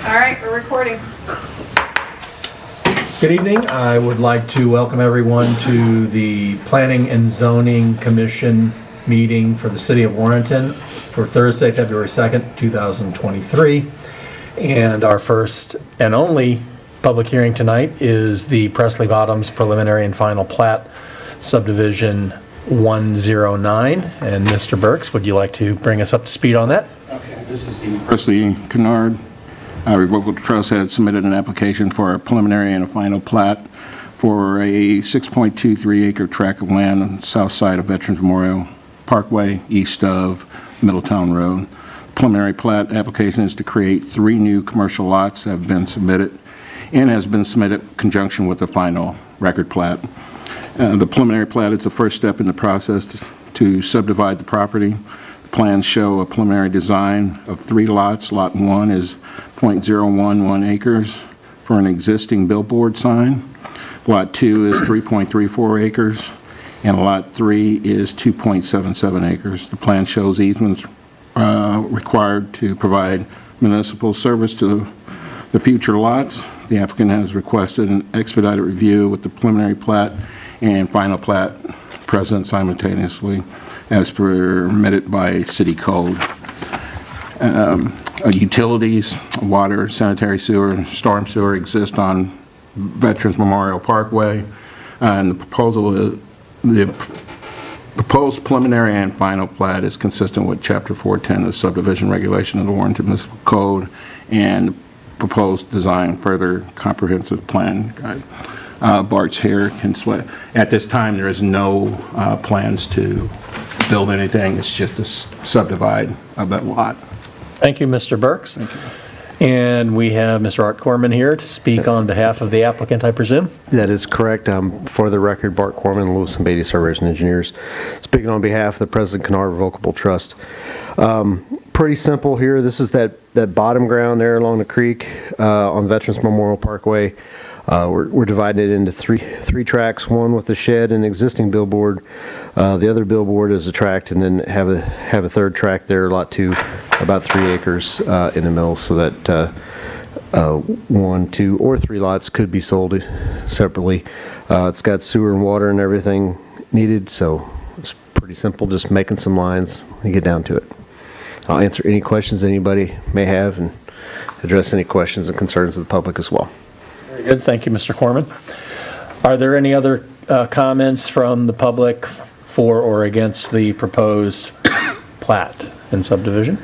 All right, we're recording. Good evening. I would like to welcome everyone to the Planning and Zoning Commission meeting for the City of Warrenton for Thursday, February 2nd, 2023. And our first and only public hearing tonight is the Presley Bottoms preliminary and final plat, subdivision 109. And Mr. Burks, would you like to bring us up to speed on that? Okay, this is the Presley Kennard Revocable Trust had submitted an application for a preliminary and a final plat for a 6.23 acre tract of land on the south side of Veterans Memorial Parkway, east of Middletown Road. Preliminary plat application is to create 3 new commercial lots that have been submitted and has been submitted in conjunction with the final record plat. The preliminary plat is the first step in the process to subdivide the property. Plans show a preliminary design of 3 lots. Lot 1 is 0.011 acres for an existing billboard sign. Lot 2 is 3.34 acres, and Lot 3 is 2.77 acres. The plan shows easements required to provide municipal service to the future lots. The applicant has requested an expedited review with the preliminary plat and final plat present simultaneously, as permitted by city code. Utilities, water, sanitary sewer, storm sewer exist on Veterans Memorial Parkway, and the proposed preliminary and final plat is consistent with Chapter 410 of the subdivision regulation of the Warrenton Municipal Code and proposed design further comprehensive plan guide. Bart's here. At this time, there is no plans to build anything. It's just a subdivide of that lot. Thank you, Mr. Burks. Thank you. And we have Mr. Art Corman here to speak on behalf of the applicant, I presume? That is correct. For the record, Bart Corman, Lewis and Beatty Surveyors and Engineers, speaking on behalf of the Presley Kennard Revocable Trust. Pretty simple here. This is that bottom ground there along the creek on Veterans Memorial Parkway. We're dividing it into three tracks, one with the shed and existing billboard. The other billboard is a tract, and then have a third tract there, lot 2, about 3 acres in the middle, so that 1, 2, or 3 lots could be sold separately. It's got sewer and water and everything needed, so it's pretty simple, just making some lines and get down to it. I'll answer any questions anybody may have and address any questions and concerns of the public as well. Very good. Thank you, Mr. Corman. Are there any other comments from the public for or against the proposed plat and subdivision?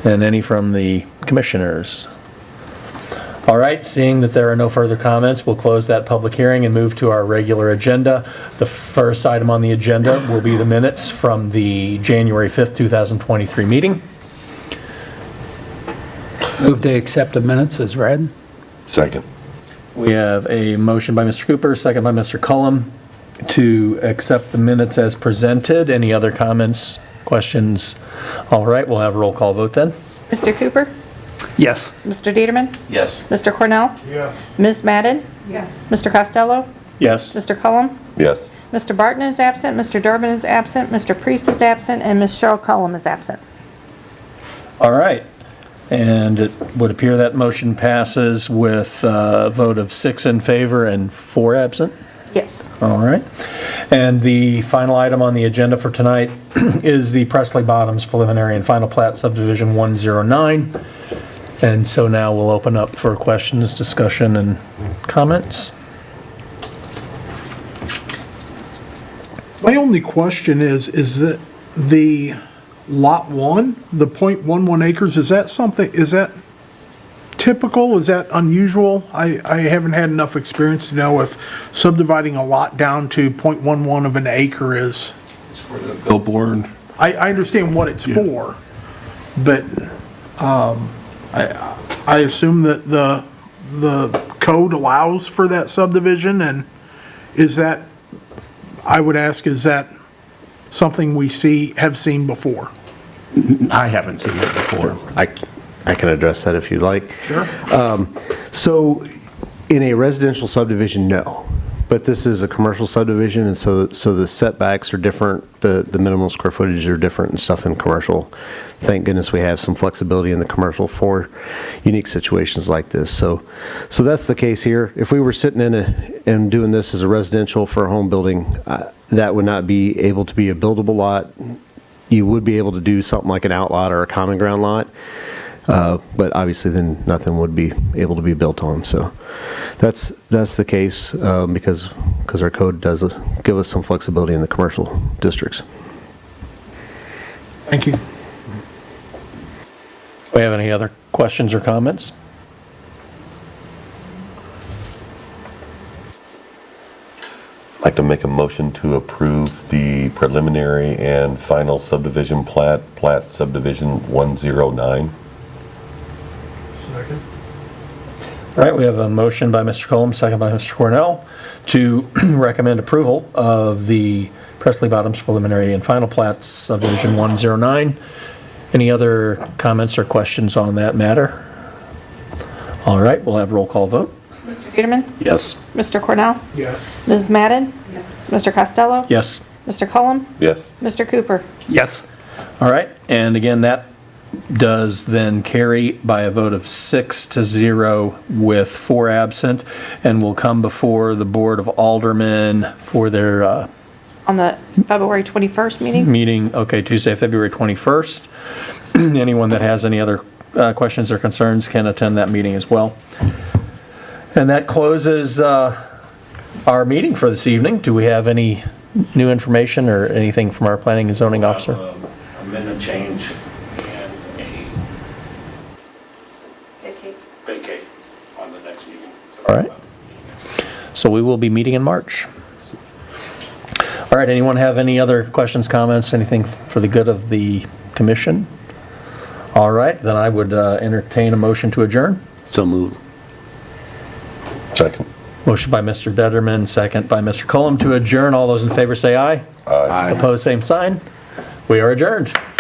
And any from the commissioners? All right, seeing that there are no further comments, we'll close that public hearing and move to our regular agenda. The first item on the agenda will be the minutes from the January 5th, 2023 meeting. Move to accept the minutes as read. Second. We have a motion by Mr. Cooper, second by Mr. Cullum, to accept the minutes as presented. Any other comments, questions? All right, we'll have a roll call vote then. Mr. Cooper? Yes. Mr. Dieterman? Yes. Mr. Cornell? Yes. Ms. Madden? Yes. Mr. Costello? Yes. Mr. Cullum? Yes. Mr. Barton is absent, Mr. Durbin is absent, Mr. Priest is absent, and Ms. Cheryl Cullum is absent. All right. And it would appear that motion passes with a vote of 6 in favor and 4 absent. Yes. All right. And the final item on the agenda for tonight is the Presley Bottoms preliminary and final plat subdivision 109. And so now we'll open up for questions, discussion, and comments. My only question is that the lot 1, the 0.11 acres, is that typical? Is that unusual? I haven't had enough experience to know if subdividing a lot down to 0.11 of an acre is. It's for the billboard. I understand what it's for, but I assume that the code allows for that subdivision, and is that, I would ask, is that something we have seen before? I haven't seen it before. I can address that if you'd like. Sure. So in a residential subdivision, no. But this is a commercial subdivision, and so the setbacks are different, the minimum square footage are different and stuff in commercial. Thank goodness we have some flexibility in the commercial for unique situations like this. So that's the case here. If we were sitting and doing this as a residential for a home building, that would not be able to be a buildable lot. You would be able to do something like an outlot or a common ground lot. But obviously then nothing would be able to be built on. So that's the case because our code does give us some flexibility in the commercial districts. Thank you. Do we have any other questions or comments? I'd like to make a motion to approve the preliminary and final subdivision plat subdivision 109. All right, we have a motion by Mr. Cullum, second by Mr. Cornell, to recommend approval of the Presley Bottoms preliminary and final plats subdivision 109. Any other comments or questions on that matter? All right, we'll have roll call vote. Mr. Peterman? Yes. Mr. Cornell? Yes. Mrs. Madden? Yes. Mr. Costello? Yes. Mr. Cullum? Yes. Mr. Cooper? Yes. All right, and again, that does then carry by a vote of 6-0 with 4 absent, and will come before the Board of Aldermen for their On the February 21st meeting? meeting, okay, Tuesday, February 21st. Anyone that has any other questions or concerns can attend that meeting as well. And that closes our meeting for this evening. Do we have any new information or anything from our planning and zoning officer? Amendment change and a vacate on the next meeting. All right. So we will be meeting in March. All right, anyone have any other questions, comments, anything for the good of the commission? All right, then I would entertain a motion to adjourn. So moved. Second. Motion by Mr. Detterman, second by Mr. Cullum to adjourn. All those in favor say aye. Aye. Opposed, same sign. We are adjourned.